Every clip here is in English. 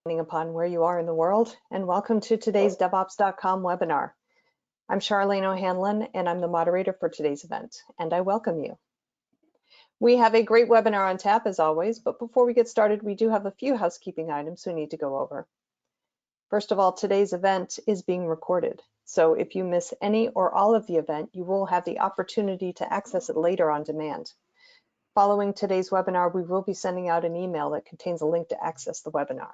depending upon where you are in the world, and welcome to today's DevOps.com webinar. I'm Charlene O'Hanlon, and I'm the moderator for today's event, and I welcome you. We have a great webinar on tap as always, but before we get started, we do have a few housekeeping items we need to go over. First of all, today's event is being recorded, so if you miss any or all of the event, you will have the opportunity to access it later on demand. Following today's webinar, we will be sending out an email that contains a link to access the webinar.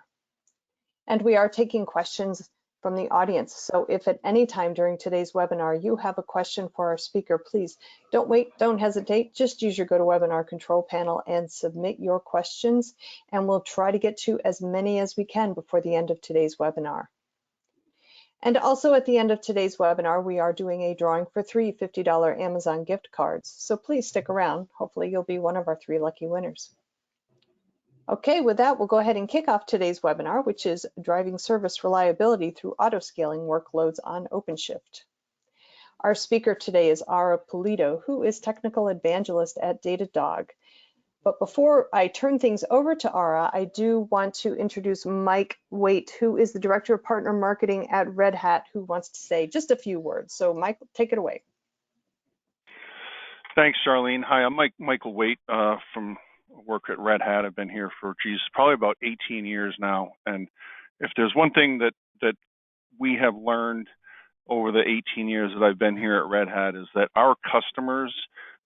And we are taking questions from the audience. So if at any time during today's webinar you have a question for our speaker, please don't wait, don't hesitate, just use your GoToWebinar control panel and submit your questions, and we'll try to get to as many as we can before the end of today's webinar. And also at the end of today's webinar, we are doing a drawing for 3 $50 Amazon gift cards. So please stick around. Hopefully you'll be one of our 3 lucky winners. Okay, with that, we'll go ahead and kick off today's webinar, which is driving service reliability through autoscaling workloads on OpenShift. Our speaker today is Ara Pulido, who is Technical Evangelist at Datadog. But before I turn things over to Ara, I do want to introduce Mike Waite, who is the Director of Partner Marketing at Red Hat, who wants to say just a few words. So Mike, take it away. Thanks, Charlene. Hi, I'm Michael Waite from work at Red Hat. I've been here for, probably about 18 years now. And if there's one thing that we have learned over the 18 years that I've been here at Red Hat is that our customers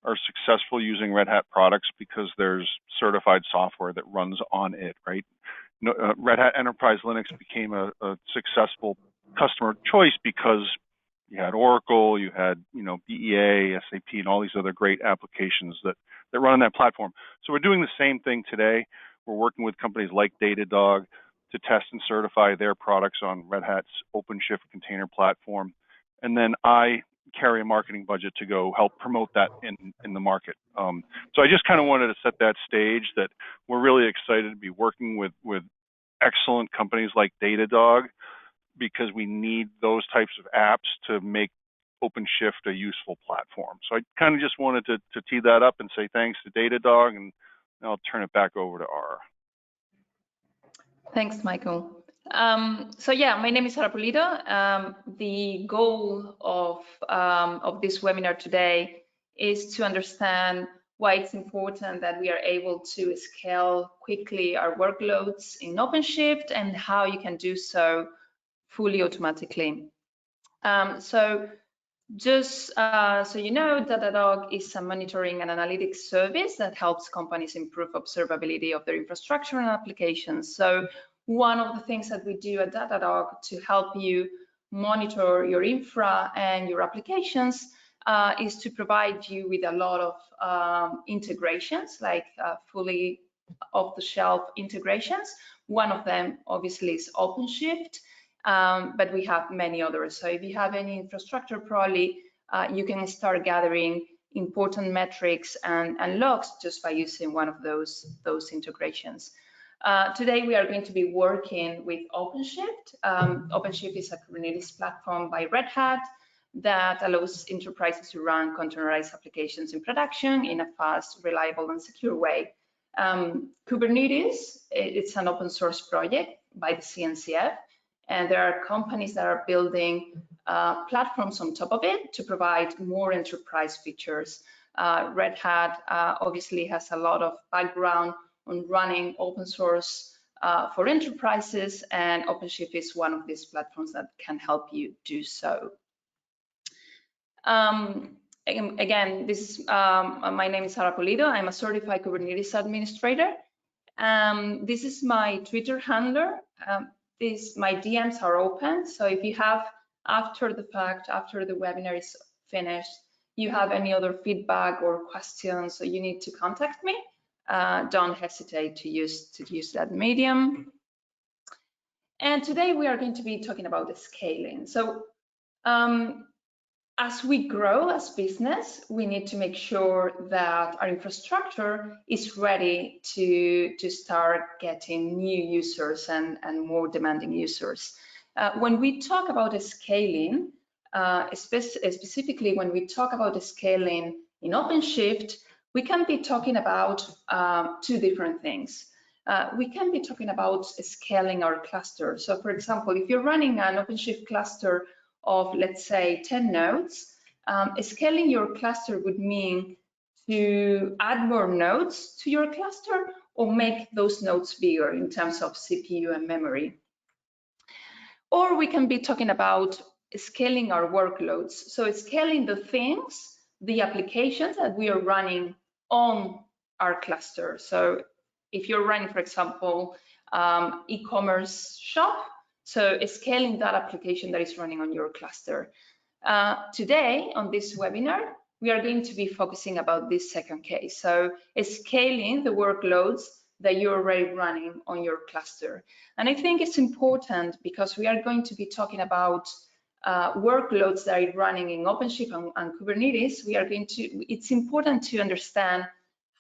are successful using Red Hat products because there's certified software that runs on it, right? Red Hat Enterprise Linux became a successful customer choice because you had Oracle, you had BEA, SAP, and all these other great applications that run on that platform. So we're doing the same thing today. We're working with companies like Datadog to test and certify their products on Red Hat's OpenShift container platform. And then I carry a marketing budget to go help promote that in the market. So I just kind of wanted to set that stage that we're really excited to be working with excellent companies like Datadog, because we need those types of apps to make OpenShift a useful platform. So I kind of just wanted to tee that up and say thanks to Datadog, and I'll turn it back over to Ara. Thanks, Michael. So yeah, my name is Ara Pulido. The goal of this webinar today is to understand why it's important that we are able to scale quickly our workloads in OpenShift and how you can do so fully automatically. So just so you know, Datadog is a monitoring and analytics service that helps companies improve observability of their infrastructure and applications. So one of the things that we do at Datadog to help you monitor your infra and your applications is to provide you with a lot of integrations, like fully off-the-shelf integrations. One of them obviously is OpenShift. But we have many others. So if you have any infrastructure, probably you can start gathering important metrics and logs just by using one of those integrations. Today we are going to be working with OpenShift. OpenShift is a Kubernetes platform by Red Hat that allows enterprises to run containerized applications in production in a fast, reliable, and secure way. Kubernetes, it's an open source project by the CNCF. And there are companies that are building platforms on top of it to provide more enterprise features. Red Hat obviously has a lot of background on running open source for enterprises, and OpenShift is one of these platforms that can help you do so. Again, this is my name is Ara Pulido. I'm a certified Kubernetes administrator. This is my Twitter handler. My DMs are open, so if you have, after the fact, after the webinar is finished, you have any other feedback or questions, so you need to contact me, don't hesitate to use that medium. And today we are going to be talking about the scaling. So as we grow as business, we need to make sure that our infrastructure is ready to start getting new users and more demanding users. When we talk about scaling, specifically when we talk about scaling in OpenShift, we can be talking about 2 different things. we can be talking about scaling our cluster. So for example, if you're running an OpenShift cluster of, let's say, 10 nodes, scaling your cluster would mean to add more nodes to your cluster or make those nodes bigger in terms of CPU and memory. Or we can be talking about scaling our workloads. So scaling the things, the applications that we are running on our cluster. So if you're running, for example, e-commerce shop, so scaling that application that is running on your cluster. Today on this webinar, we are going to be focusing about this second case. So scaling the workloads that you're already running on your cluster. And I think it's important because we are going to be talking about workloads that are running in OpenShift and Kubernetes. It's important to understand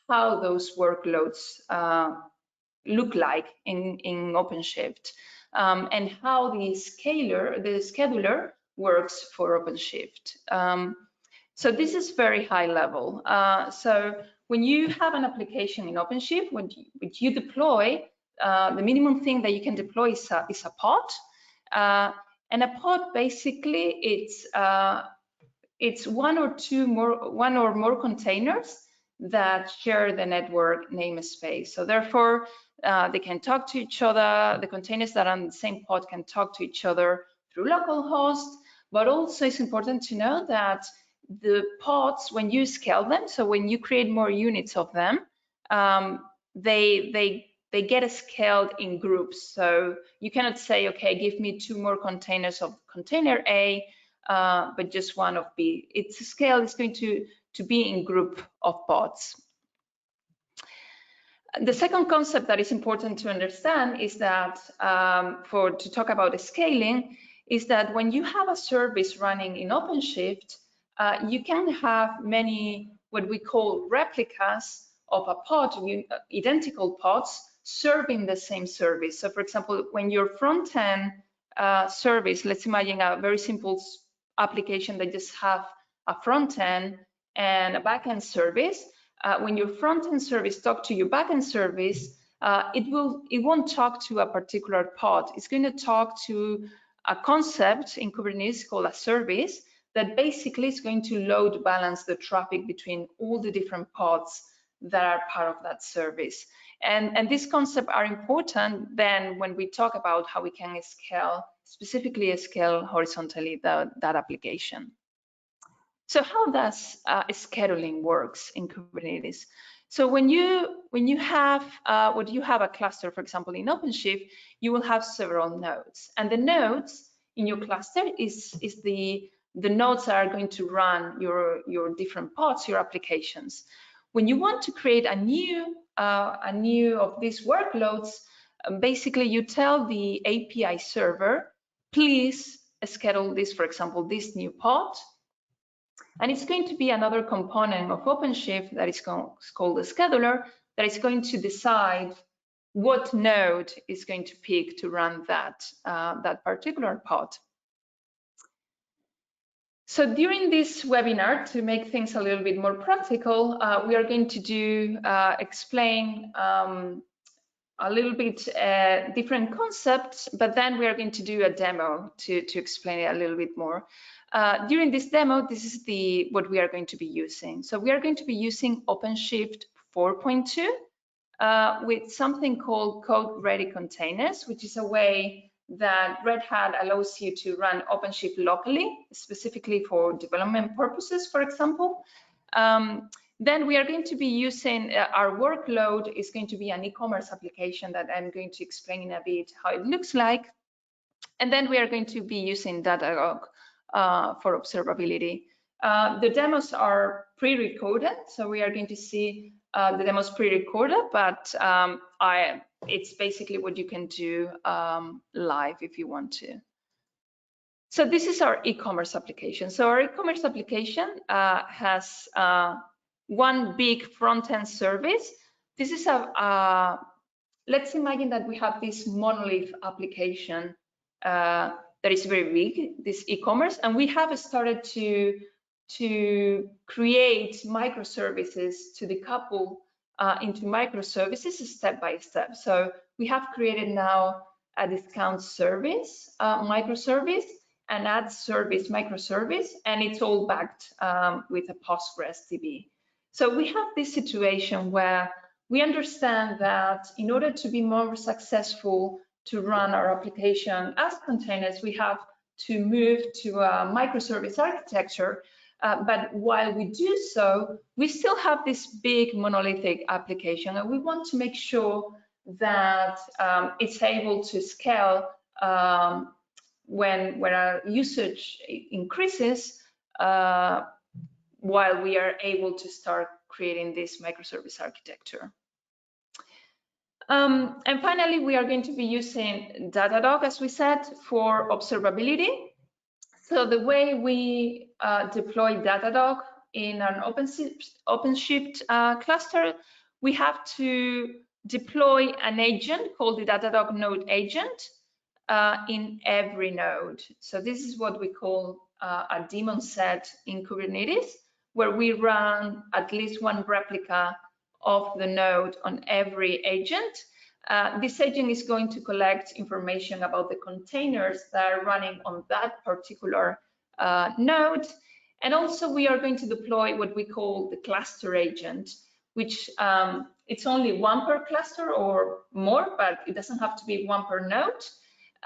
how those workloads look like in OpenShift and how the scheduler works for OpenShift. So this is very high level. So when you have an application in OpenShift, when you deploy, the minimum thing that you can deploy is a pod. And a pod, basically, it's one or more containers that share the network namespace. So therefore, they can talk to each other. The containers that are on the same pod can talk to each other through localhost. But also, it's important to know that the pods, when you scale them, so when you create more units of them, they get scaled in groups. So you cannot say, okay, give me 2 more containers of container A, but just one of B. Its scale is going to be in group of pods. The second concept that is important to understand is that to talk about scaling is that when you have a service running in OpenShift, you can have many what we call replicas of a pod, identical pods serving the same service. So for example, when your front-end service, let's imagine a very simple application that just have a front-end and a back-end service. When your front-end service talk to your back-end service, it won't talk to a particular pod. It's going to talk to a concept in Kubernetes called a service that basically is going to load balance the traffic between all the different pods that are part of that service. And these concepts are important then when we talk about how we can scale, specifically scale horizontally that application. So how does scheduling works in Kubernetes? So when you have a cluster, for example, in OpenShift, you will have several nodes, and the nodes in your cluster is the nodes that are going to run your different pods, your applications. When you want to create a new of these workloads, basically you tell the API server, please schedule this, for example, this new pod. And it's going to be another component of OpenShift that is called the scheduler that is going to decide what node is going to pick to run that particular pod. So during this webinar, to make things a little bit more practical, we are going to explain a little bit different concepts, but then we are going to do a demo to explain it a little bit more. During this demo, this is what we are going to be using. So we are going to be using OpenShift 4.2 with something called code-ready containers, which is a way that Red Hat allows you to run OpenShift locally, specifically for development purposes, for example. Then we are going to be using our workload is going to be an e-commerce application that I'm going to explain in a bit how it looks like. And then we are going to be using Datadog for observability. The demos are pre-recorded, so we are going to see the demos pre-recorded, but it's basically what you can do live if you want to. So this is our e-commerce application. So our e-commerce application has one big front-end service. This is let's imagine that we have this monolith application that is very big, this e-commerce, and we have started to create microservices to decouple into microservices step by step. So we have created now a discount service microservice, an ad service microservice, and it's all backed with a Postgres DB. So we have this situation where we understand that in order to be more successful to run our application as containers, we have to move to a microservice architecture. But while we do so, we still have this big monolithic application, and we want to make sure that it's able to scale when our usage increases, while we are able to start creating this microservice architecture. And finally, we are going to be using Datadog, as we said, for observability. So the way we deploy Datadog in an OpenShift cluster, we have to deploy an agent called the Datadog node agent in every node. So this is what we call a daemon set in Kubernetes, where we run at least one replica of the node on every agent. This agent is going to collect information about the containers that are running on that particular node. And also we are going to deploy what we call the cluster agent, which it's only one per cluster or more, but it doesn't have to be one per node.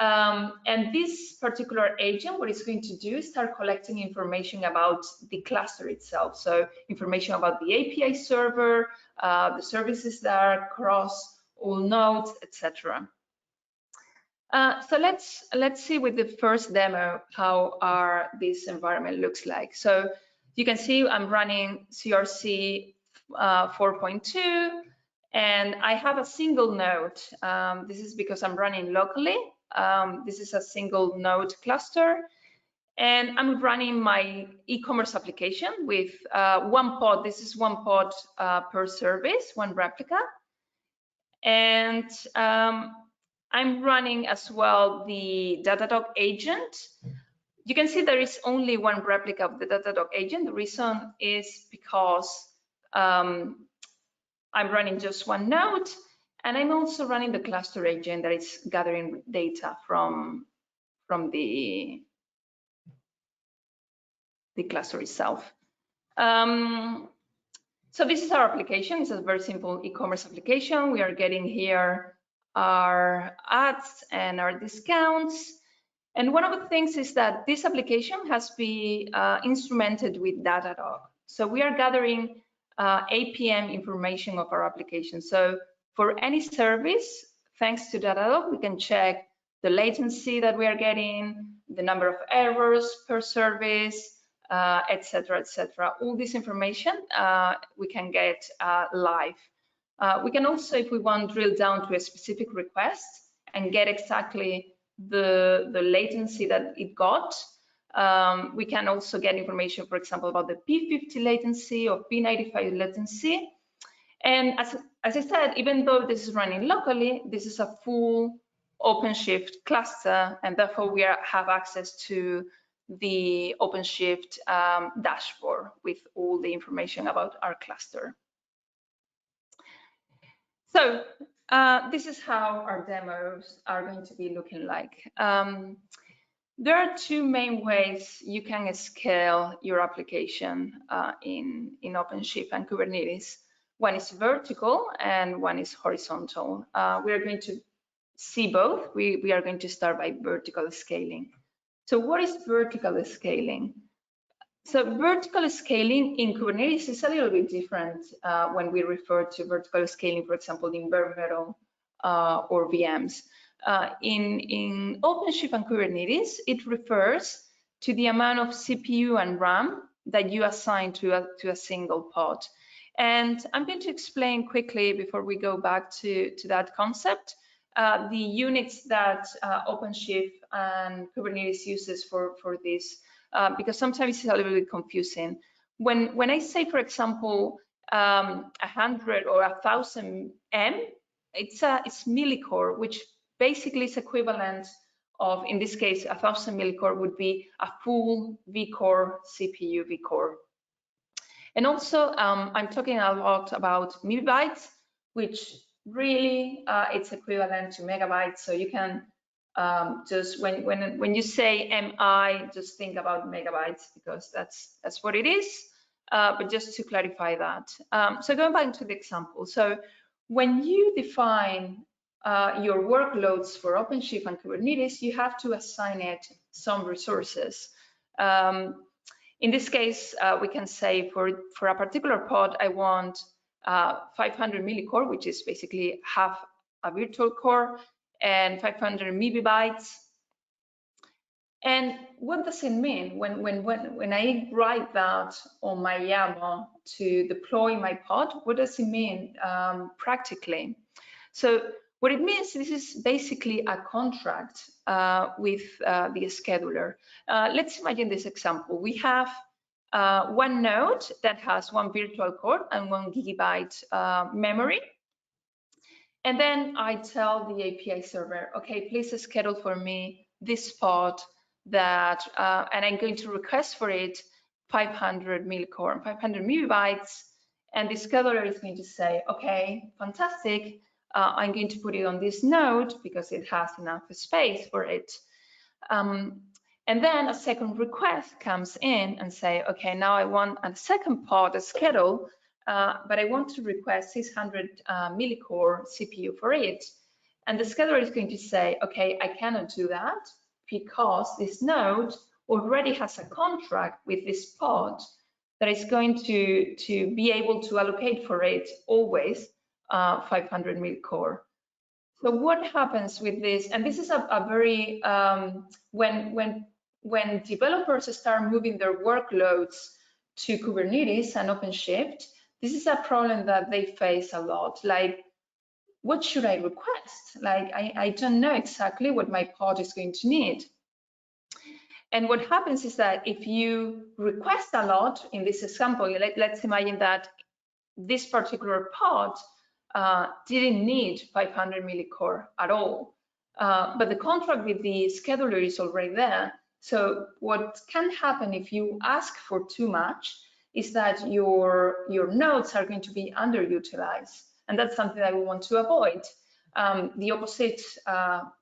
And this particular agent, what it's going to do is start collecting information about the cluster itself. So information about the API server, the services that are across all nodes, etc. So let's see with the first demo how this environment looks like. So you can see I'm running CRC 4.2, and I have a single node. This is because I'm running locally. This is a single node cluster, and I'm running my e-commerce application with one pod. This is one pod per service, one replica. And I'm running as well the Datadog agent. You can see there is only one replica of the Datadog agent. The reason is because I'm running just one node, and I'm also running the cluster agent that is gathering data from the cluster itself. So this is our application. It's a very simple e-commerce application. We are getting here our ads and our discounts. And one of the things is that this application has been instrumented with Datadog. So we are gathering APM information of our application. So for any service, thanks to Datadog, we can check the latency that we are getting, the number of errors per service, etc., etc. All this information we can get live. We can also, if we want, drill down to a specific request and get exactly the latency that it got. We can also get information, for example, about the P50 latency or P95 latency. And as I said, even though this is running locally, this is a full OpenShift cluster, and therefore we have access to the OpenShift dashboard with all the information about our cluster. So this is how our demos are going to be looking like. There are two main ways you can scale your application in OpenShift and Kubernetes. One is vertical and one is horizontal. We are going to see both. We are going to start by vertical scaling. So what is vertical scaling? So vertical scaling in Kubernetes is a little bit different when we refer to vertical scaling, for example, in bare metal or VMs. In OpenShift and Kubernetes, it refers to the amount of CPU and RAM that you assign to a single pod. And I'm going to explain quickly before we go back to that concept, the units that OpenShift and Kubernetes uses for this, because sometimes it's a little bit confusing. When I say, for example, 100 or 1,000 M, it's millicore, which basically is equivalent of, in this case, 1,000 millicore would be a full vCore CPU vCore. And also, I'm talking a lot about megabytes, which really it's equivalent to megabytes. So you can just when you say MI, just think about megabytes because that's what it is. But just to clarify that. So going back to the example, so when you define your workloads for OpenShift and Kubernetes, you have to assign it some resources. In this case, we can say for a particular pod, I want 500 millicore, which is basically half a virtual core, and 500 megabytes. And what does it mean when I write that on my YAML to deploy my pod? What does it mean practically? So what it means, this is basically a contract with the scheduler. Let's imagine this example. We have one node that has 1 virtual core and 1 gigabyte memory. And then I tell the API server, okay, please schedule for me this pod that, and I'm going to request for it 500 millicore and 500 megabytes. And the scheduler is going to say, okay, fantastic. I'm going to put it on this node because it has enough space for it. And then a second request comes in and say, okay, now I want a second pod schedule, but I want to request 600 millicore CPU for it. And the scheduler is going to say, okay, I cannot do that because this node already has a contract with this pod that is going to be able to allocate for it always 500 millicore. So what happens with this? And this is a very when developers start moving their workloads to Kubernetes and OpenShift, this is a problem that they face a lot. Like, what should I request? Like, I don't know exactly what my pod is going to need. And what happens is that if you request a lot, in this example, let's imagine that this particular pod didn't need 500 millicore at all, but the contract with the scheduler is already there. So what can happen if you ask for too much is that your nodes are going to be underutilized, and that's something that we want to avoid. The opposite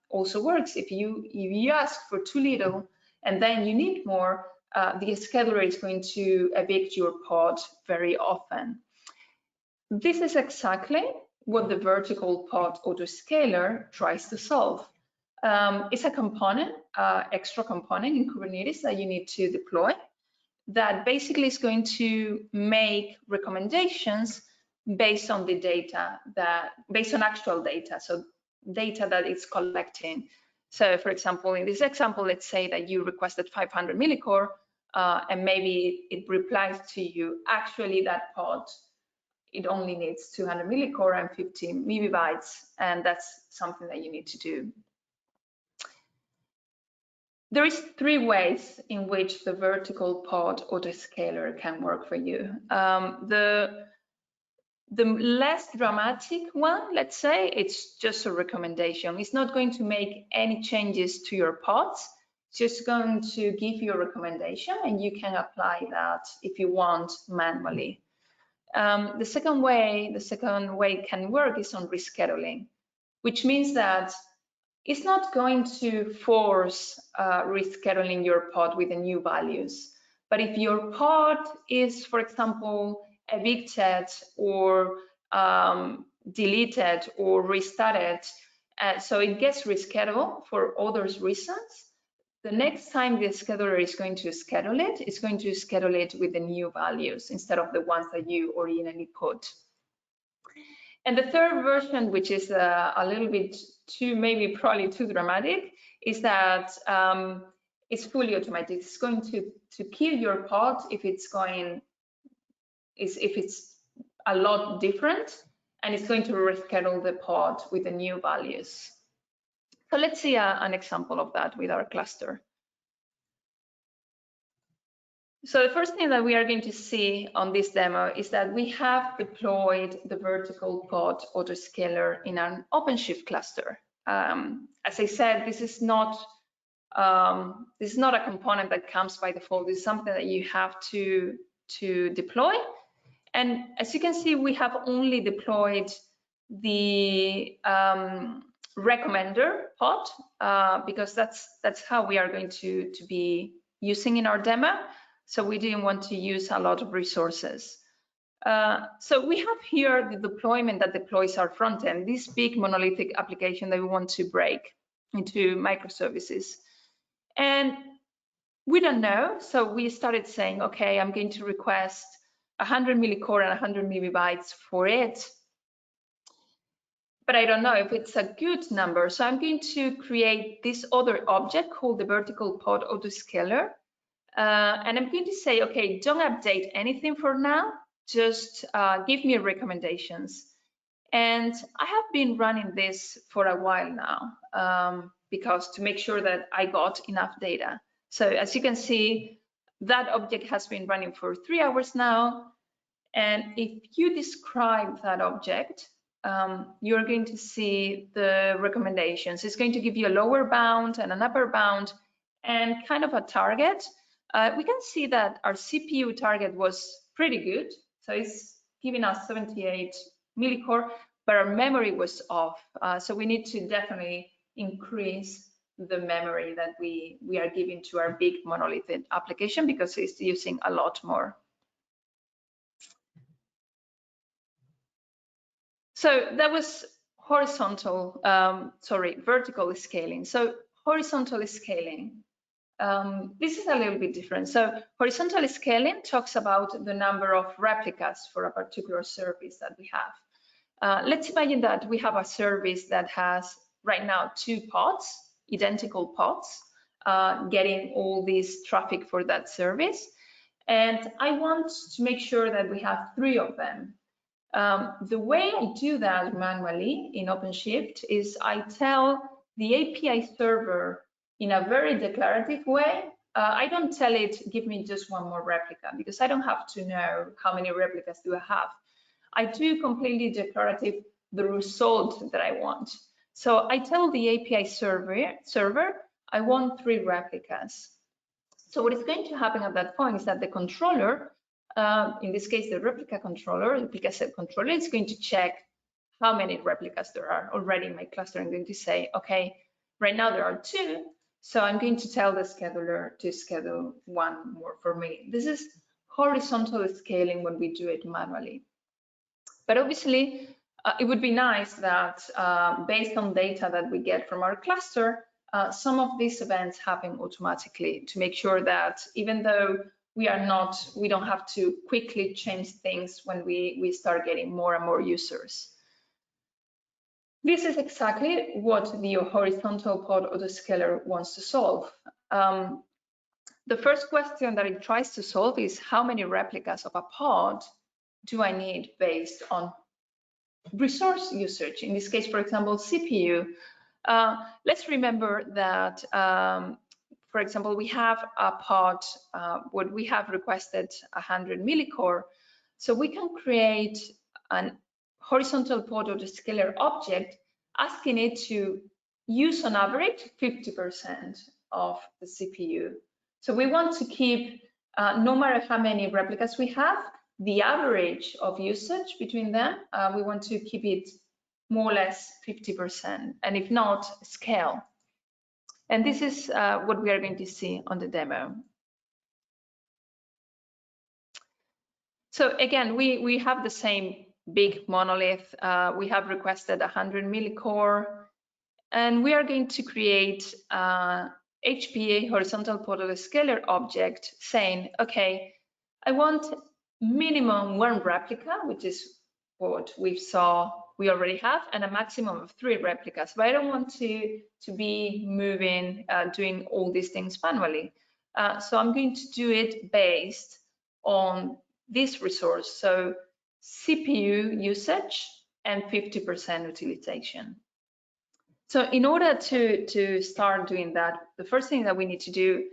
also works. If you ask for too little and then you need more, the scheduler is going to evict your pod very often. This is exactly what the vertical pod autoscaler tries to solve. It's a component, extra component in Kubernetes that you need to deploy that basically is going to make recommendations based on the data based on actual data, so data that it's collecting. So for example, in this example, let's say that you requested 500 millicore and maybe it replies to you, actually that pod, it only needs 200 millicore and 50 megabytes, and that's something that you need to do. There is 3 ways in which the vertical pod autoscaler can work for you. The less dramatic one, let's say, it's just a recommendation. It's not going to make any changes to your pods. It's just going to give you a recommendation, and you can apply that if you want manually. The second way it can work is on rescheduling, which means that it's not going to force rescheduling your pod with the new values. But if your pod is, for example, evicted or deleted or restarted, so it gets rescheduled for other reasons, the next time the scheduler is going to schedule it, it's going to schedule it with the new values instead of the ones that you originally put. And the third version, which is a little bit probably too dramatic, is that it's fully automatic. It's going to kill your pod if it's a lot different, and it's going to reschedule the pod with the new values. So let's see an example of that with our cluster. So the first thing that we are going to see on this demo is that we have deployed the vertical pod autoscaler in an OpenShift cluster. As I said, this is not a component that comes by default. It's something that you have to deploy. And as you can see, we have only deployed the recommender pod because that's how we are going to be using in our demo. So we didn't want to use a lot of resources. So we have here the deployment that deploys our front end, this big monolithic application that we want to break into microservices. And we don't know, so we started saying, okay, I'm going to request 100 millicore and 100 millibytes for it. But I don't know if it's a good number. So I'm going to create this other object called the vertical pod autoscaler. And I'm going to say, okay, don't update anything for now. Just give me recommendations. And I have been running this for a while now because to make sure that I got enough data. So as you can see, that object has been running for 3 hours now. And if you describe that object, you're going to see the recommendations. It's going to give you a lower bound and an upper bound and kind of a target. We can see that our CPU target was pretty good. So it's giving us 78 millicore, but our memory was off. So we need to definitely increase the memory that we are giving to our big monolithic application because it's using a lot more. So that was vertical scaling. So horizontal scaling, this is a little bit different. So horizontal scaling talks about the number of replicas for a particular service that we have. Let's imagine that we have a service that has right now 2 pods, identical pods, getting all this traffic for that service. And I want to make sure that we have 3 of them. The way I do that manually in OpenShift is I tell the API server in a very declarative way. I don't tell it, give me just 1 more replica, because I don't have to know how many replicas do I have. I do completely declarative the result that I want. So I tell the API server, I want 3 replicas. So what is going to happen at that point is that the controller, in this case, the replica controller, replica set controller, is going to check how many replicas there are already in my cluster. I'm going to say, okay, right now there are 2, so I'm going to tell the scheduler to schedule 1 more for me. This is horizontal scaling when we do it manually. But obviously, it would be nice that based on data that we get from our cluster, some of these events happen automatically to make sure that even though we don't have to quickly change things when we start getting more and more users. This is exactly what the horizontal pod autoscaler wants to solve. The first question that it tries to solve is how many replicas of a pod do I need based on resource usage? In this case, for example, CPU. Let's remember that for example, we have a pod where we have requested 100 millicore. So we can create an horizontal pod autoscaler object asking it to use on average 50% of the CPU. So we want to keep, no matter how many replicas we have, the average of usage between them, we want to keep it more or less 50%, and if not, scale. And this is what we are going to see on the demo. So again, we have the same big monolith. We have requested 100 millicore, and we are going to create HPA horizontal pod autoscaler object saying, okay, I want minimum 1 replica, which is what we already have, and a maximum of 3 replicas, but I don't want to be moving, doing all these things manually. So I'm going to do it based on this resource, so CPU usage and 50% utilization. So in order to start doing that, the first thing that we need to do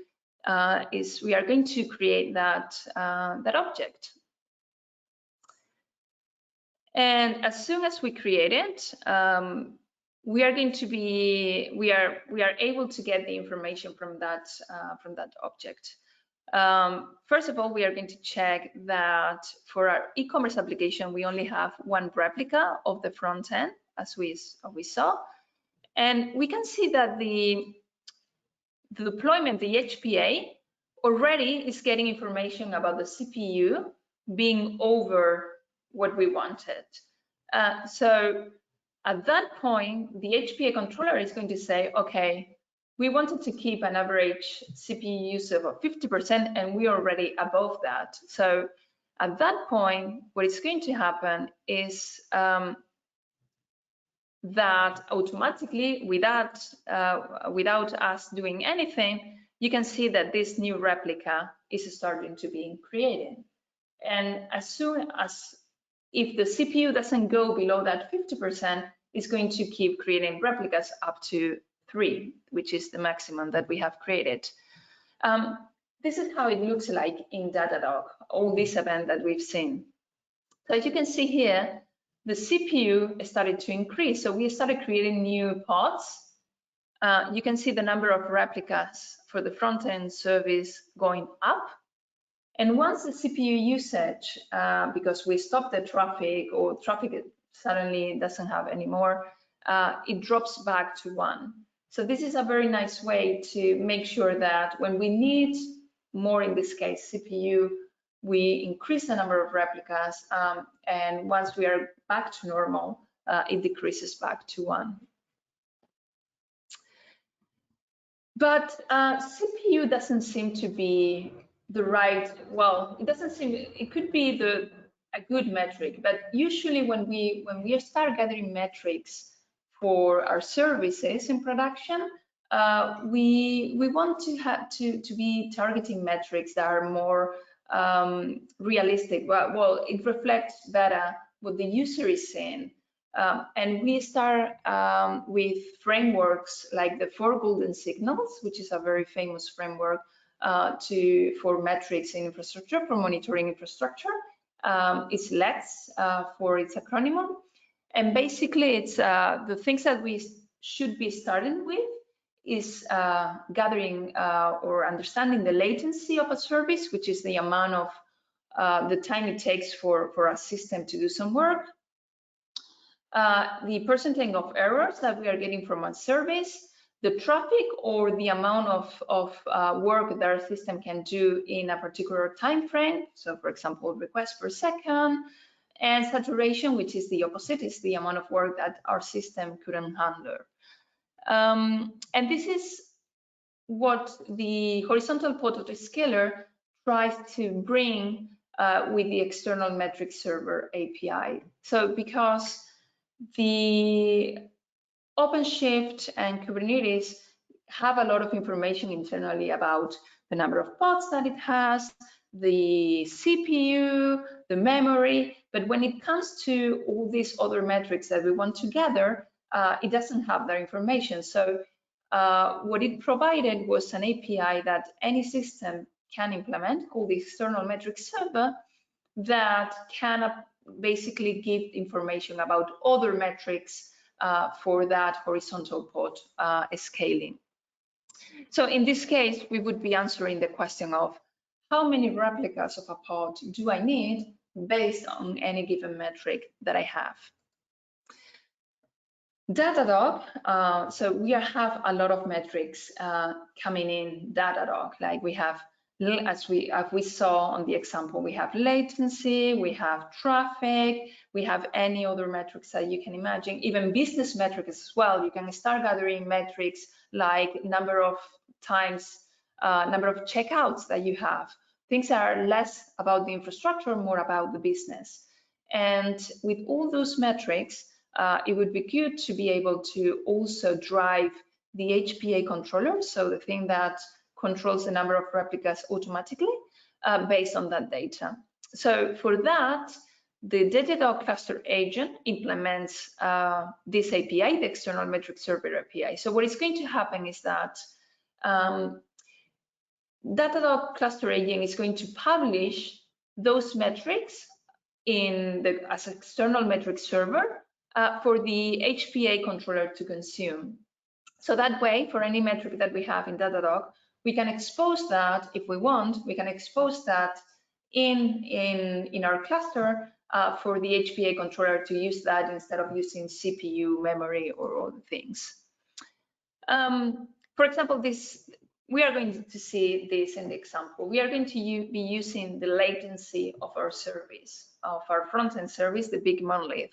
is we are going to create that object. And as soon as we create it, we are able to get the information from that object. First of all, we are going to check that for our e-commerce application, we only have one replica of the front end, as we saw. And we can see that the deployment, the HPA, already is getting information about the CPU being over what we wanted. So at that point, the HPA controller is going to say, okay, we wanted to keep an average CPU use of 50%, and we're already above that. So at that point, what is going to happen is that automatically, without us doing anything, you can see that this new replica is starting to be created. And as soon as, if the CPU doesn't go below that 50%, it's going to keep creating replicas up to 3, which is the maximum that we have created. This is how it looks like in Datadog, all these events that we've seen. So as you can see here, the CPU started to increase. So we started creating new pods. You can see the number of replicas for the front-end service going up. And once the CPU usage, because we stopped the traffic, or traffic suddenly doesn't have any more, it drops back to 1. So this is a very nice way to make sure that when we need more, in this case CPU, we increase the number of replicas, and once we are back to normal, it decreases back to 1. But CPU doesn't seem to be the right, well, it doesn't seem, it could be a good metric, but usually when we start gathering metrics for our services in production, we want to have to be targeting metrics that are more realistic. Well, it reflects better what the user is seeing. And we start with frameworks like the 4 golden signals, which is a very famous framework for metrics in infrastructure, for monitoring infrastructure. It's LETS for its acronym. And basically, it's the things that we should be starting with is gathering or understanding the latency of a service, which is the amount of the time it takes for a system to do some work. The percentage of errors that we are getting from a service, the traffic or the amount of work that our system can do in a particular time frame. So for example, requests per second, and saturation, which is the opposite, is the amount of work that our system couldn't handle. And this is what the horizontal Pod Autoscaler tries to bring with the external metric server API. So because the OpenShift and Kubernetes have a lot of information internally about the number of pods that it has, the CPU, the memory, but when it comes to all these other metrics that we want to gather, it doesn't have that information. So what it provided was an API that any system can implement called the external metric server that can basically give information about other metrics for that horizontal pod scaling. So in this case, we would be answering the question of how many replicas of a pod do I need based on any given metric that I have. Datadog, so we have a lot of metrics coming in Datadog, like we have, as we saw on the example, we have latency, we have traffic, we have any other metrics that you can imagine, even business metrics as well. You can start gathering metrics like number of times, number of checkouts that you have. Things that are less about the infrastructure, more about the business. And with all those metrics, it would be good to be able to also drive the HPA controller, so the thing that controls the number of replicas automatically based on that data. So for that, the Datadog cluster agent implements this API, the external metric server API. So what is going to happen is that Datadog cluster agent is going to publish those metrics as external metric server for the HPA controller to consume. So that way, for any metric that we have in Datadog, we can expose that if we want. We can expose that in our cluster for the HPA controller to use that instead of using CPU, memory, or other things. For example, we are going to see this in the example. We are going to be using the latency of our service, of our front-end service, the big monolith.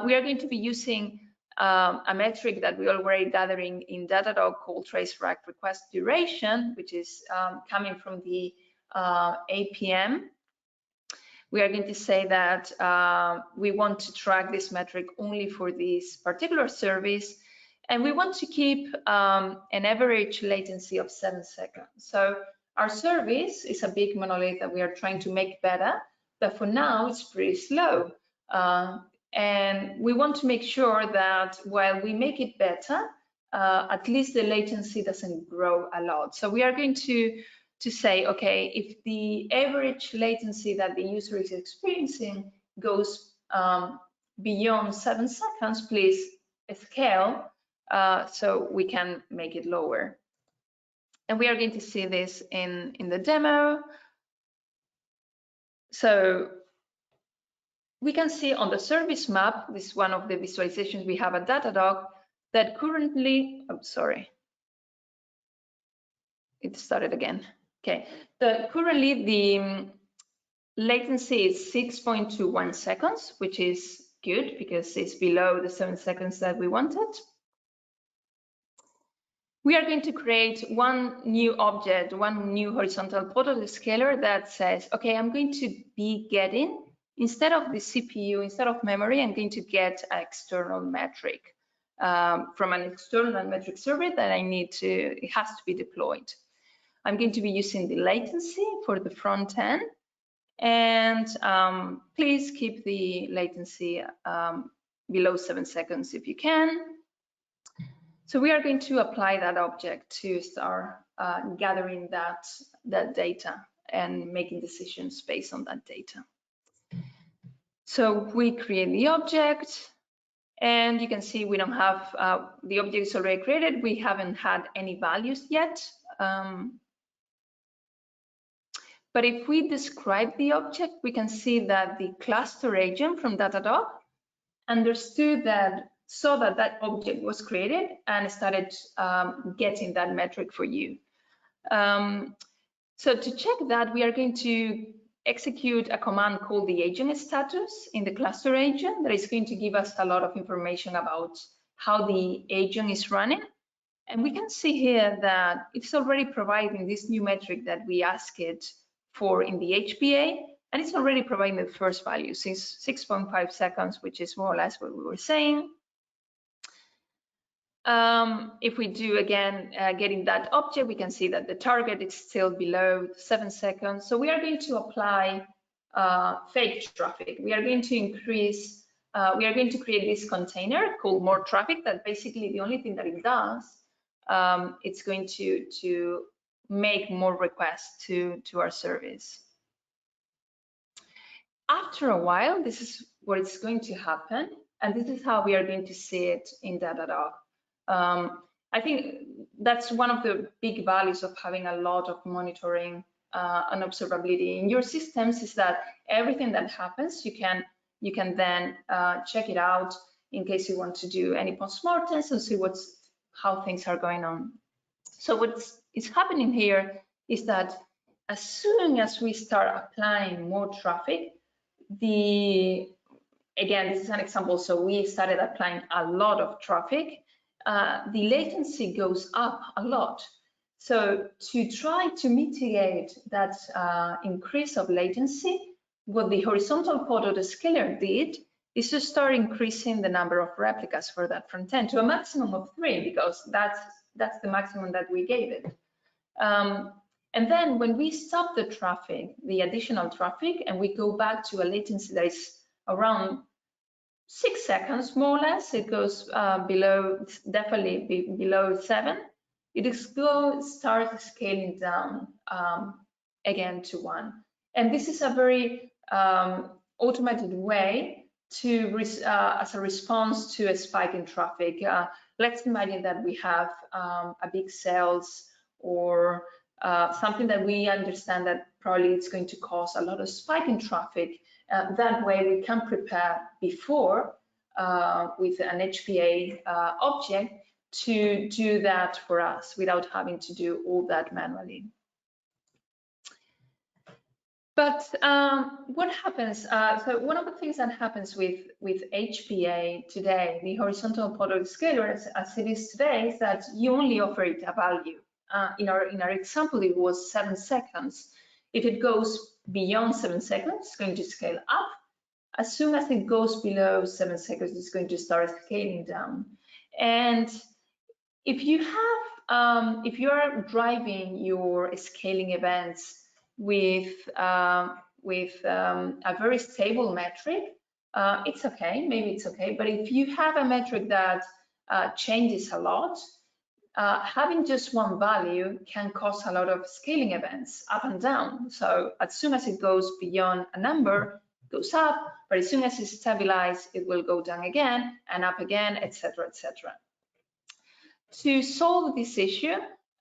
We are going to be using a metric that we already gathering in Datadog called traceback request duration, which is coming from the APM. We are going to say that we want to track this metric only for this particular service, and we want to keep an average latency of 7 seconds. So our service is a big monolith that we are trying to make better, but for now it's pretty slow. And we want to make sure that while we make it better, at least the latency doesn't grow a lot. So we are going to say, okay, if the average latency that the user is experiencing goes beyond 7 seconds, please scale so we can make it lower. And we are going to see this in the demo. So we can see on the service map, this is one of the visualizations we have at Datadog, that currently, oh, sorry, it started again. Okay, so currently the latency is 6.21 seconds, which is good because it's below the 7 seconds that we wanted. We are going to create one new object, one new horizontal pod autoscaler that says, okay, I'm going to be getting, instead of the CPU, instead of memory, I'm going to get an external metric from an external metric server that it has to be deployed. I'm going to be using the latency for the front end, and please keep the latency below 7 seconds if you can. So we are going to apply that object to start gathering that data and making decisions based on that data. So we create the object, and you can see we don't have, the object is already created. We haven't had any values yet. But if we describe the object, we can see that the cluster agent from Datadog understood that, saw that that object was created and started getting that metric for you. So to check that, we are going to execute a command called the agent status in the cluster agent that is going to give us a lot of information about how the agent is running. And we can see here that it's already providing this new metric that we asked it for in the HPA, and it's already providing the first value, 6.5 seconds, which is more or less what we were saying. If we do again, getting that object, we can see that the target is still below 7 seconds. So we are going to apply fake traffic. We are going to increase, we are going to create this container called more traffic that basically the only thing that it does, it's going to make more requests to our service. After a while, this is what is going to happen, and this is how we are going to see it in Datadog. I think that's one of the big values of having a lot of monitoring and observability in your systems, is that everything that happens, you can then check it out in case you want to do any postmortems and see how things are going on. So what is happening here is that as soon as we start applying more traffic, again, this is an example, so we started applying a lot of traffic, the latency goes up a lot. So to try to mitigate that increase of latency, what the horizontal pod autoscaler did is to start increasing the number of replicas for that front end to a maximum of 3, because that's the maximum that we gave it. And then when we stop the traffic, the additional traffic, and we go back to a latency that is around 6 seconds, more or less, it goes below, definitely below 7, it starts scaling down again to 1. And this is a very automated way to, as a response to a spike in traffic. Let's imagine that we have a big sales or something that we understand that probably it's going to cause a lot of spike in traffic. That way we can prepare before with an HPA object to do that for us without having to do all that manually. But what happens? So one of the things that happens with HPA today, the horizontal pod autoscaler, as it is today, is that you only offer it a value. In our example, it was 7 seconds. If it goes beyond 7 seconds, it's going to scale up. As soon as it goes below 7 seconds, it's going to start scaling down. And if you have, if you are driving your scaling events with a very stable metric, it's okay, maybe it's okay. But if you have a metric that changes a lot, having just one value can cause a lot of scaling events up and down. So as soon as it goes beyond a number, it goes up, but as soon as it's stabilized, it will go down again and up again, etc., etc. To solve this issue,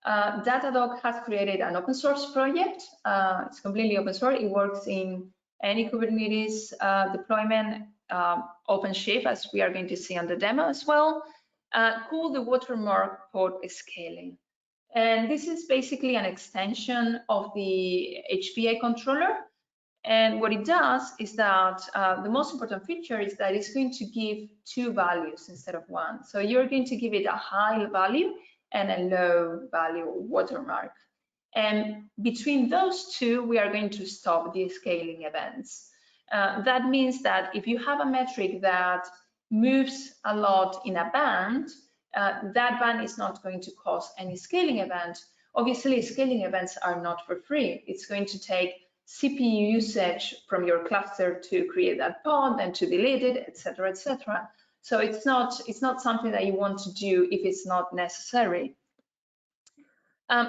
Datadog has created an open source project. It's completely open source. It works in any Kubernetes deployment, OpenShift, as we are going to see on the demo as well, called the Watermark Pod Scaling. And this is basically an extension of the HPA controller. And what it does is that the most important feature is that it's going to give 2 values instead of 1. So you're going to give it a high value and a low value watermark. And between those 2, we are going to stop the scaling events. That means that if you have a metric that moves a lot in a band, that band is not going to cause any scaling event. Obviously, scaling events are not for free. It's going to take CPU usage from your cluster to create that pod and to delete it, etc., etc. So it's not something that you want to do if it's not necessary.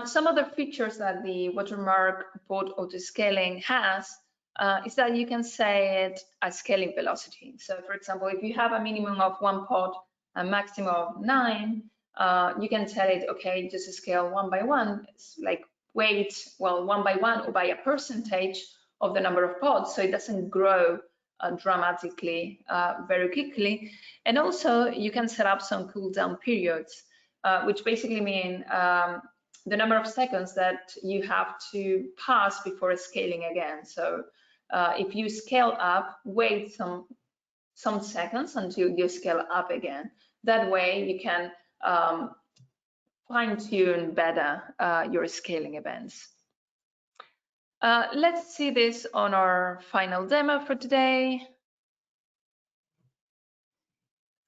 Some other features that the Watermark Pod Autoscaling has is that you can set a scaling velocity. So for example, if you have a minimum of 1 pod, a maximum of 9, you can tell it, okay, just scale 1 by 1. It's like weight, well, 1 by 1 or by a percentage of the number of pods, so it doesn't grow dramatically very quickly. And also you can set up some cooldown periods, which basically mean the number of seconds that you have to pass before scaling again. So if you scale up, wait some seconds until you scale up again. That way you can fine-tune better your scaling events. Let's see this on our final demo for today.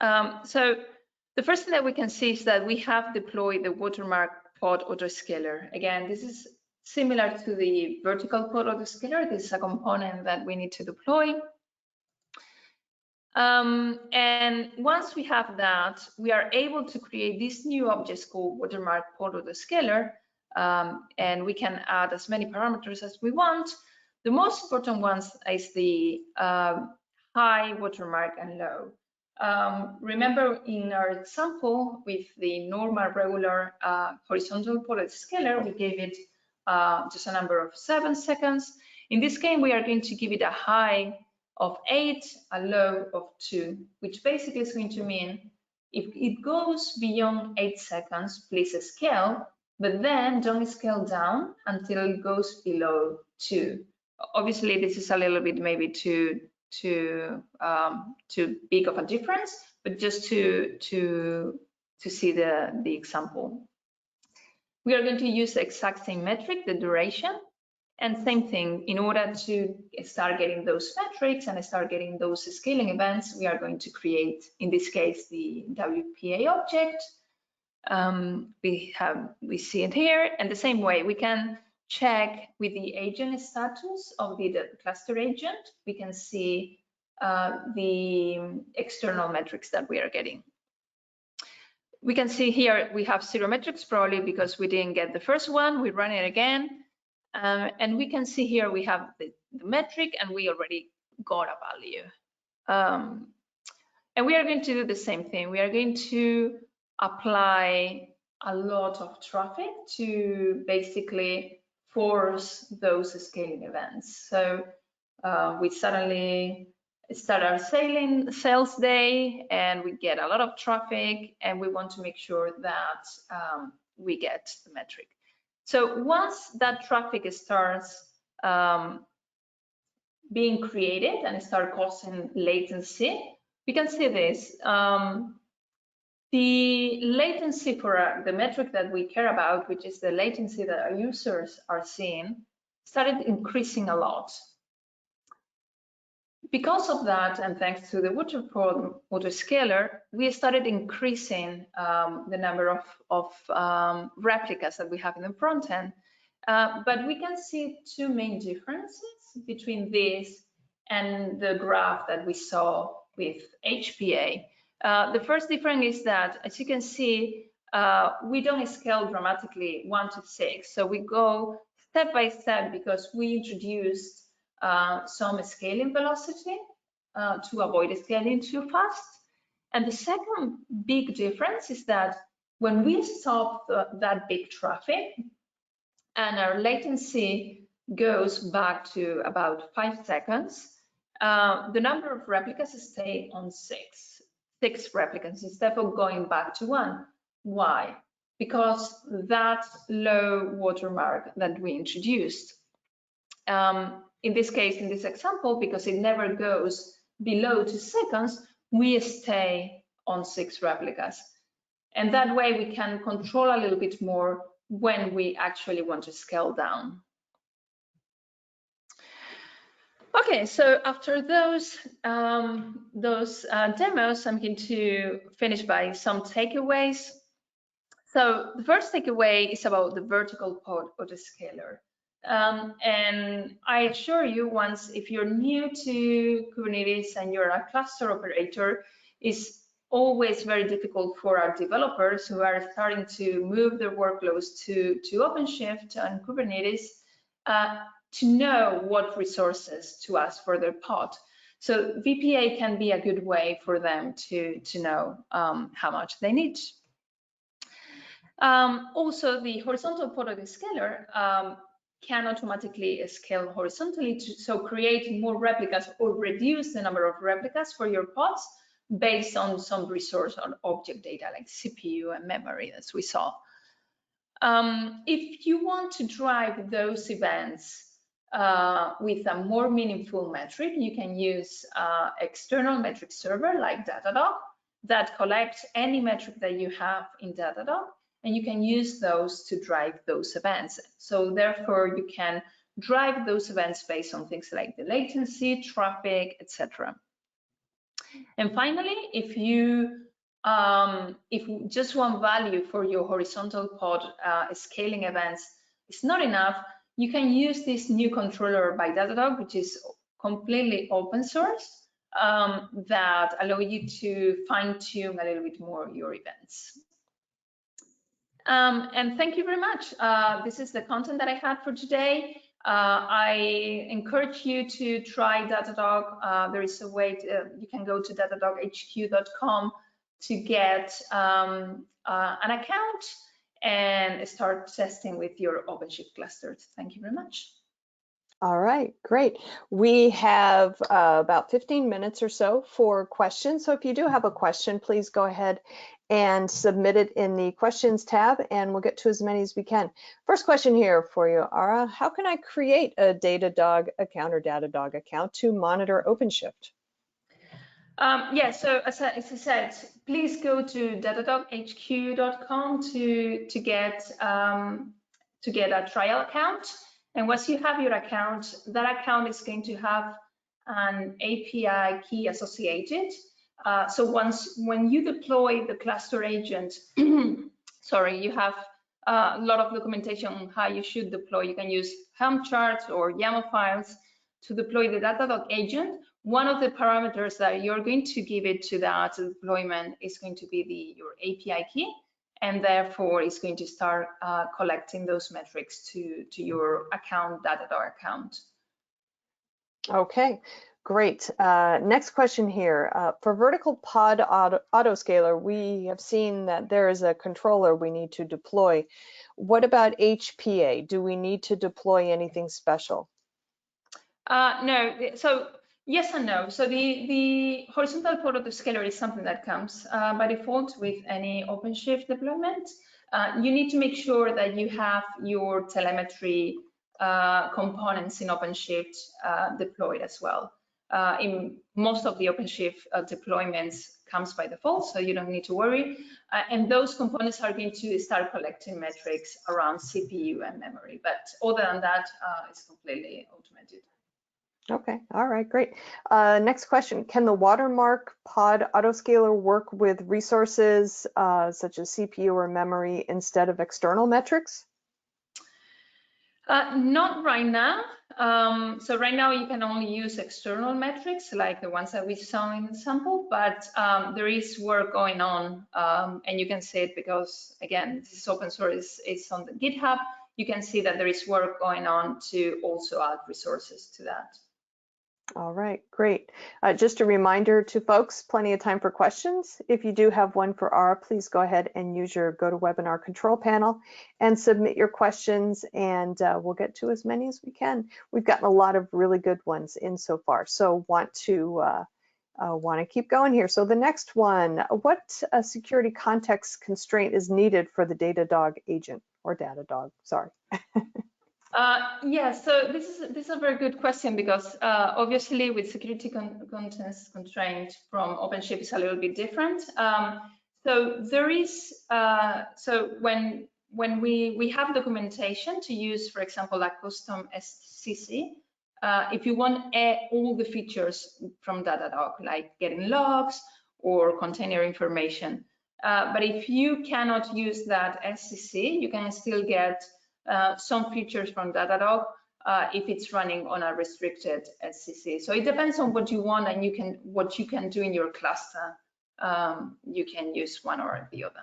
So the first thing that we can see is that we have deployed the Watermark Pod Autoscaler. Again, this is similar to the vertical pod autoscaler. This is a component that we need to deploy. And once we have that, we are able to create this new object called Watermark Pod Autoscaler, and we can add as many parameters as we want. The most important ones is the high watermark and low. Remember in our example with the normal regular horizontal pod autoscaler, we gave it just a number of 7 seconds. In this game, we are going to give it a high of 8, a low of 2, which basically is going to mean if it goes beyond 8 seconds, please scale, but then don't scale down until it goes below 2. Obviously, this is a little bit maybe too big of a difference, but just to see the example. We are going to use the exact same metric, the duration, and same thing, in order to start getting those metrics and start getting those scaling events, we are going to create, in this case, the WPA object. We see it here, and the same way we can check with the agent status of the cluster agent. We can see the external metrics that we are getting. We can see here we have 0 metrics, probably because we didn't get the first one. We run it again, and we can see here we have the metric, and we already got a value. And we are going to do the same thing. We are going to apply a lot of traffic to basically force those scaling events. So we suddenly start our sales day and we get a lot of traffic, and we want to make sure that we get the metric. So once that traffic starts being created and start causing latency, we can see this. The latency for the metric that we care about, which is the latency that our users are seeing, started increasing a lot. Because of that, and thanks to the Watermark Pod Autoscaler, we started increasing the number of replicas that we have in the front end. But we can see two main differences between this and the graph that we saw with HPA. The first difference is that, as you can see, we don't scale dramatically 1 to 6. So we go step by step because we introduced some scaling velocity to avoid scaling too fast. And the second big difference is that when we stop that big traffic and our latency goes back to about 5 seconds, the number of replicas stay on 6 replicas instead of going back to 1. Why? Because that low watermark that we introduced. In this case, in this example, because it never goes below 2 seconds, we stay on 6 replicas. And that way we can control a little bit more when we actually want to scale down. Okay, so after those demos, I'm going to finish by some takeaways. So the first takeaway is about the vertical pod autoscaler. And I assure you, if you're new to Kubernetes and you're a cluster operator, it's always very difficult for our developers who are starting to move their workloads to OpenShift and Kubernetes to know what resources to ask for their pod. So VPA can be a good way for them to know how much they need. Also, the horizontal pod autoscaler can automatically scale horizontally so create more replicas or reduce the number of replicas for your pods based on some resource or object data like CPU and memory, as we saw. If you want to drive those events with a more meaningful metric, you can use external metric server like Datadog that collects any metric that you have in Datadog, and you can use those to drive those events. So therefore, you can drive those events based on things like the latency, traffic, etc. And finally, if just one value for your horizontal pod scaling events is not enough, you can use this new controller by Datadog, which is completely open source, that allow you to fine-tune a little bit more your events. And thank you very much. This is the content that I had for today. I encourage you to try Datadog. There is a way you can go to datadoghq.com to get an account and start testing with your OpenShift clusters. Thank you very much. All right, great. We have about 15 minutes or so for questions. So if you do have a question, please go ahead and submit it in the questions tab, and we'll get to as many as we can. First question here for you, Ara. How can I create a Datadog account or Datadog account to monitor OpenShift? Yeah, so as I said, please go to datadoghq.com to get a trial account. And once you have your account, that account is going to have an API key associated. So when you deploy the cluster agent, sorry, you have a lot of documentation on how you should deploy. You can use Helm charts or YAML files to deploy the Datadog agent. One of the parameters that you're going to give it to that deployment is going to be your API key, and therefore it's going to start collecting those metrics to your account, Datadog account. Okay, Great. Next question here. For vertical pod autoscaler, we have seen that there is a controller we need to deploy. What about HPA? Do we need to deploy anything special? No. So yes and no. So the horizontal pod autoscaler is something that comes by default with any OpenShift deployment. You need to make sure that you have your telemetry components in OpenShift deployed as well. In most of the OpenShift deployments comes by default, so you don't need to worry. And those components are going to start collecting metrics around CPU and memory. But other than that, it's completely automated. Okay, all right, great. Next question, can the Watermark Pod Autoscaler work with resources such as CPU or memory instead of external metrics? Not right now. So right now you can only use external metrics like the ones that we saw in the sample, but there is work going on, and you can see it because, again, this is open source, it's on the GitHub. You can see that there is work going on to also add resources to that. All right, great. Just a reminder to folks, plenty of time for questions. If you do have one for Ara, please go ahead and use your GoToWebinar control panel and submit your questions, and we'll get to as many as we can. We've gotten a lot of really good ones in so far, so want to keep going here. So the next one, what security context constraint is needed for the Datadog agent, or Datadog, sorry. Yeah, so this is a very good question because obviously with security context constraint from OpenShift is a little bit different. So there is so when we have documentation to use, for example, a custom SCC, if you want all the features from Datadog, like getting logs or container information, but if you cannot use that SCC, you can still get some features from Datadog if it's running on a restricted SCC. So it depends on what you want and what you can do in your cluster. You can use one or the other.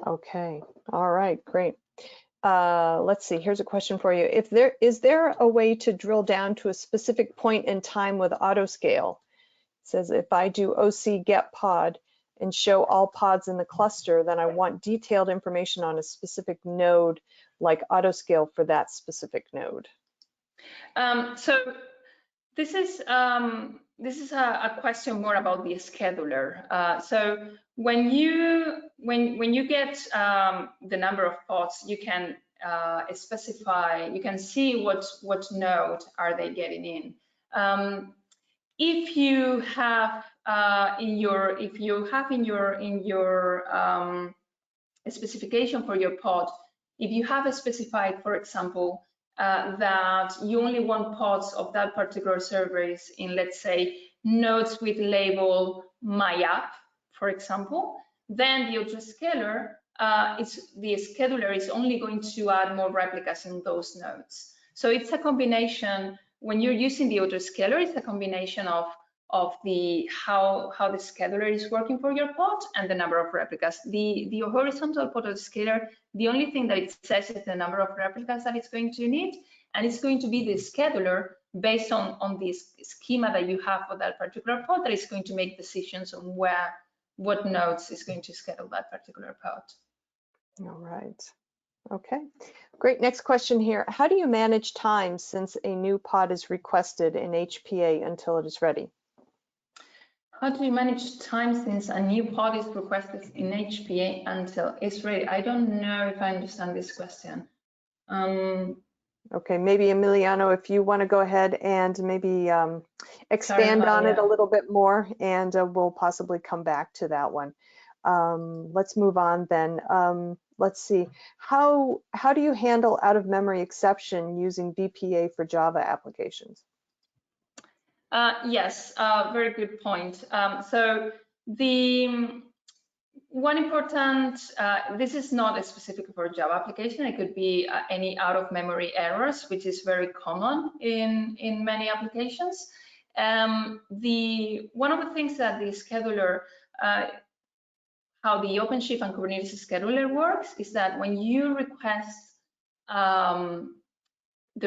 Okay, all right, great. Let's see, here's a question for you. Is there a way to drill down to a specific point in time with Autoscale? It says if I do OC get pod and show all pods in the cluster, then I want detailed information on a specific node like Autoscale for that specific node. So this is a question more about the scheduler. So when you get the number of pods, you can specify. You can see what node are they getting in. If you have in your specification for your pod, if you have specified, for example, that you only want pods of that particular service in, let's say, nodes with label my app, for example, then the autoscaler the scheduler is only going to add more replicas in those nodes. So it's a combination. When you're using the autoscaler, it's a combination of how the scheduler is working for your pod and the number of replicas. The horizontal pod autoscaler, the only thing that it says is the number of replicas that it's going to need, and it's going to be the scheduler based on this schema that you have for that particular pod that is going to make decisions on what nodes is going to schedule that particular pod. All right. Okay, great. Next question here. How do you manage time since a new pod is requested in HPA until it is ready? How do you manage time since a new pod is requested in HPA until it's ready? I don't know if I understand this question. Okay, maybe Emiliano, if you want to go ahead and maybe expand on it a little bit more, and we'll possibly come back to that one. Let's move on then. Let's see, how do you handle out of memory exception using BPA for Java applications? Yes, very good point. So the one important, this is not specific for Java application. It could be any out of memory errors, which is very common in many applications. One of the things that the scheduler, how the OpenShift and Kubernetes scheduler works is that when you request the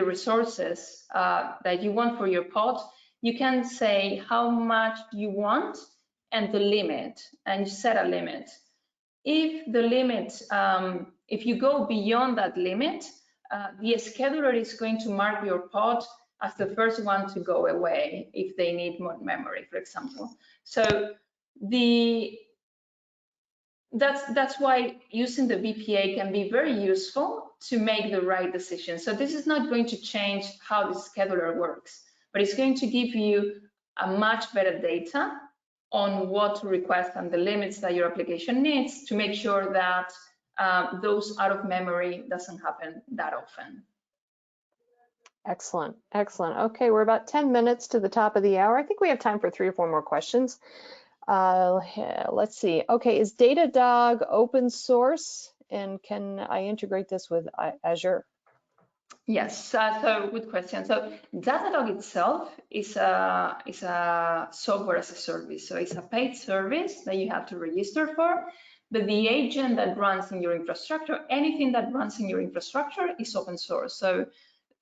resources that you want for your pod, you can say how much you want and the limit, and you set a limit. If the limit, if you go beyond that limit, the scheduler is going to mark your pod as the first one to go away if they need more memory, for example. So that's why using the VPA can be very useful to make the right decision. So this is not going to change how the scheduler works, but it's going to give you a much better data on what to request and the limits that your application needs to make sure that those out of memory doesn't happen that often. Excellent, excellent. Okay, we're about 10 minutes to the top of the hour. I think we have time for 3 or 4 more questions. Let's see. Okay, is Datadog open source, and can I integrate this with Azure? Yes, so good question. So Datadog itself is a software as a service. So it's a paid service that you have to register for, but the agent that runs in your infrastructure, anything that runs in your infrastructure is open source. So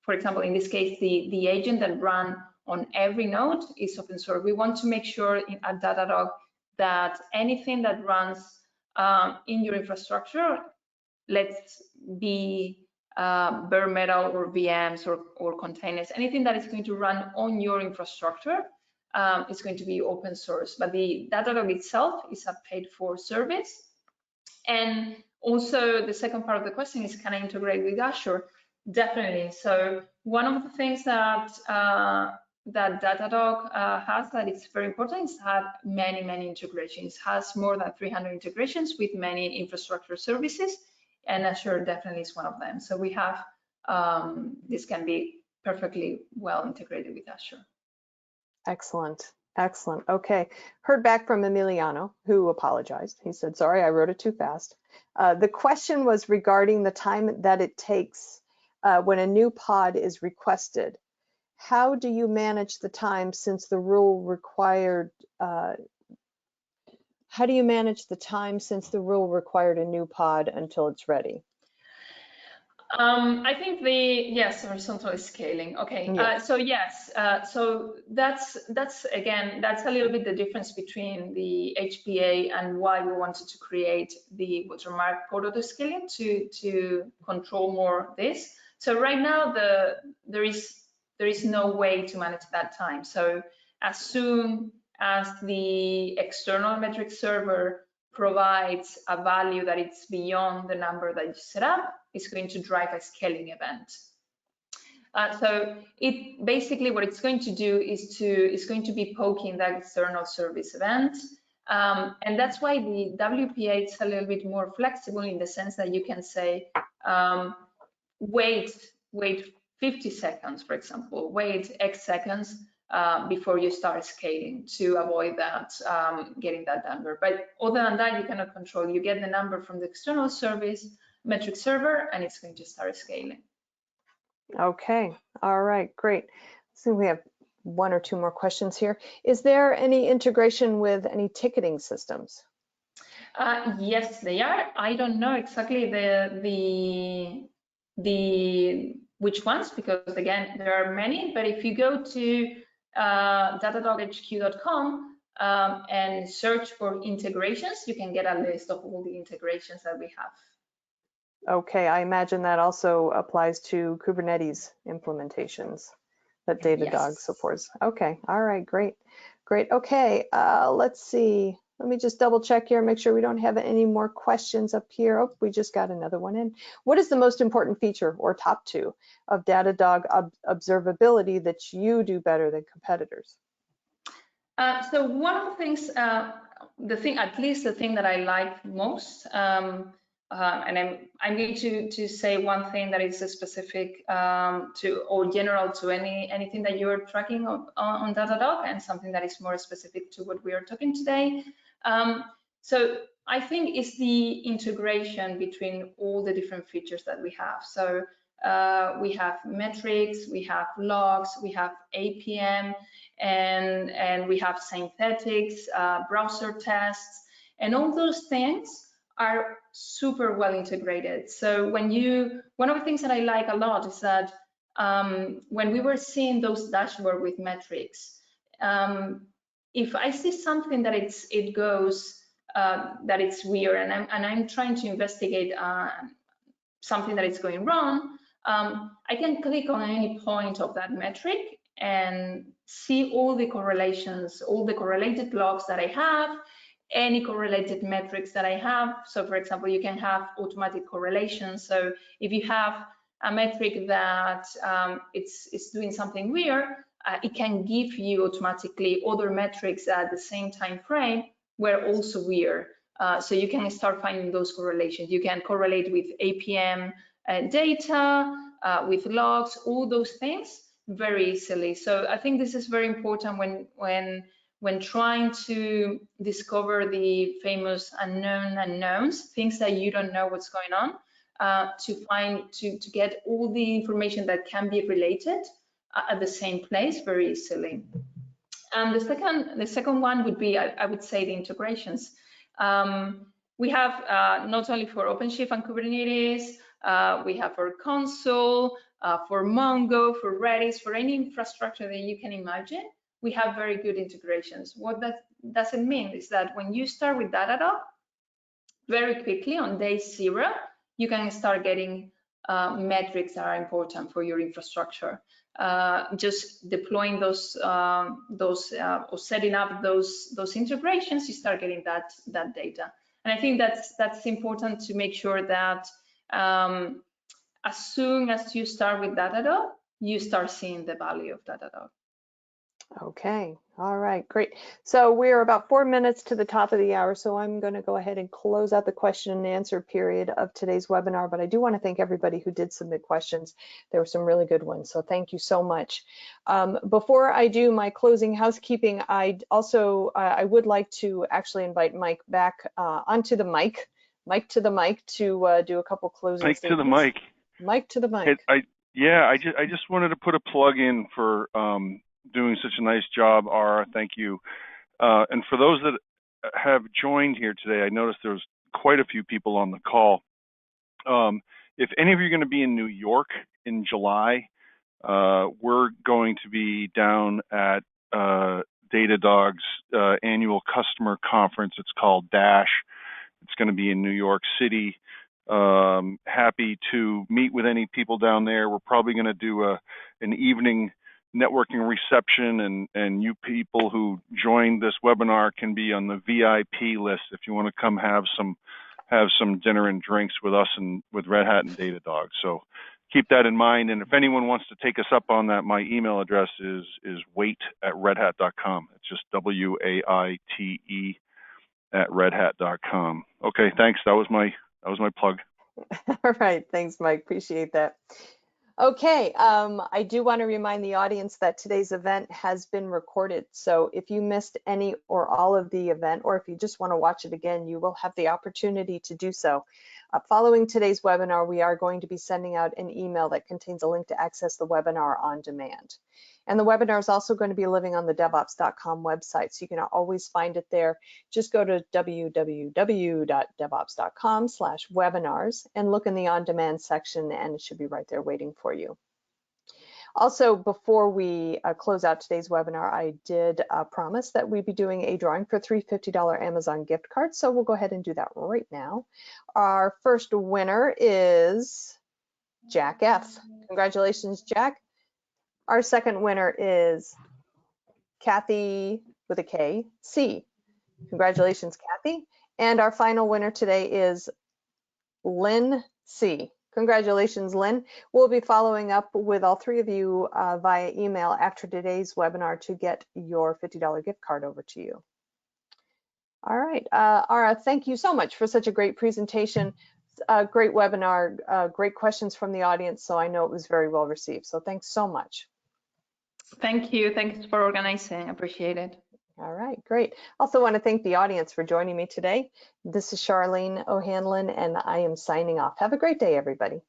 for example, in this case, the agent that runs on every node is open source. We want to make sure at Datadog that anything that runs in your infrastructure, let's be bare metal or VMs or containers, anything that is going to run on your infrastructure is going to be open source. But the Datadog itself is a paid for service. And also the second part of the question is, can I integrate with Azure? Definitely. So one of the things that that Datadog has that is very important is that many integrations. It has more than 300 integrations with many infrastructure services, and Azure definitely is one of them. So we have this can be perfectly well integrated with Azure. Excellent, excellent. Okay, heard back from Emiliano, who apologized. He said, sorry, I wrote it too fast. The question was regarding the time that it takes when a new pod is requested. How do you manage the time since the rule required a new pod until it's ready? I think yes, horizontal scaling. Okay, yes. So yes, so that's again, that's a little bit the difference between the HPA and why we wanted to create the Watermark Pod Scaling to control more this. So right now there is no way to manage that time. So as soon as the external metric server provides a value that it's beyond the number that you set up, it's going to drive a scaling event. So it basically what it's going to do is going to be poking that external service event. And that's why the WPA is a little bit more flexible in the sense that you can say, wait 50 seconds, for example, wait X seconds before you start scaling to avoid that getting that number. But other than that, you cannot control. You get the number from the external service metric server, and it's going to start scaling. Okay, all right, great. So we have 1 or 2 more questions here. Is there any integration with any ticketing systems? Yes, they are. I don't know exactly which ones, because again, there are many, but if you go to datadoghq.com and search for integrations, you can get a list of all the integrations that we have. Okay, I imagine that also applies to Kubernetes implementations that Datadog supports. Okay, all right, great. Okay, let's see. Let me just double check here, make sure we don't have any more questions up here. Oh, we just got another one in. What is the most important feature or top 2 of Datadog observability that you do better than competitors? So one of the things, at least the thing that I like most, and I'm going to say one thing that is specific to or general to anything that you're tracking on Datadog, and something that is more specific to what we are talking today. So I think it's the integration between all the different features that we have. So we have metrics, we have logs, we have APM, and we have synthetics, browser tests, and all those things are super well integrated. So one of the things that I like a lot is that when we were seeing those dashboards with metrics, if I see something that that it's weird, and I'm trying to investigate something that is going wrong, I can click on any point of that metric and see all the correlations, all the correlated logs that I have, any correlated metrics that I have. So for example, you can have automatic correlations. So if you have a metric that it's doing something weird, it can give you automatically other metrics at the same time frame were also weird. So you can start finding those correlations. You can correlate with APM data, with logs, all those things very easily. So I think this is very important when trying to discover the famous unknown unknowns, things that you don't know what's going on, to get all the information that can be related at the same place very easily. And the second one would be, I would say, the integrations. We have not only for OpenShift and Kubernetes, we have for console, for Mongo, for Redis, for any infrastructure that you can imagine, we have very good integrations. What that doesn't mean is that when you start with Datadog, very quickly on day 0, you can start getting metrics that are important for your infrastructure. Just deploying those or setting up those integrations, you start getting that data. And I think that's important to make sure that as soon as you start with Datadog, you start seeing the value of Datadog. Okay, all right, great. So we're about 4 minutes to the top of the hour, so I'm going to go ahead and close out the question and answer period of today's webinar, but I do want to thank everybody who did submit questions. There were some really good ones, so thank you so much. Before I do my closing housekeeping, I would like to actually invite Mike back onto the mic, to do a couple closing Mike statements. to the mic. Mike to the mic. I just wanted to put a plug in for doing such a nice job, Ara. Thank you. And for those that have joined here today, I noticed there's quite a few people on the call. If any of you are going to be in New York in July, we're going to be down at Datadog's annual customer conference. It's called Dash. It's going to be in New York City. Happy to meet with any people down there. We're probably going to do an evening networking reception, and you people who joined this webinar can be on the VIP list if you want to come have some dinner and drinks with us and with Red Hat and Datadog. So keep that in mind. And if anyone wants to take us up on that, my email address is wait@redhat.com. It's just WAITE @redhat.com. Okay, thanks. That was my plug. All right, thanks, Mike. Appreciate that. Okay, I do want to remind the audience that today's event has been recorded. So if you missed any or all of the event, or if you just want to watch it again, you will have the opportunity to do so. Following today's webinar, we are going to be sending out an email that contains a link to access the webinar on demand. And the webinar is also going to be living on the devops.com website, so you can always find it there. Just go to www.devops.com/webinars and look in the on-demand section, and it should be right there waiting for you. Also, before we close out today's webinar, I did promise that we'd be doing a drawing for 3 $50 Amazon gift cards, so we'll go ahead and do that right now. Our first winner is Jack F. Congratulations, Jack. Our second winner is Kathy with a K, C. Congratulations, Kathy. And our final winner today is Lynn C. Congratulations, Lynn. We'll be following up with all 3 of you via email after today's webinar to get your $50 gift card over to you. All right, Ara, thank you so much for such a great presentation. Great webinar, great questions from the audience, so I know it was very well received. So thanks so much. Thank you. Thanks for organizing. Appreciate it. All right, great. Also want to thank the audience for joining me today. This is Charlene O'Hanlon, and I am signing off. Have a great day, everybody.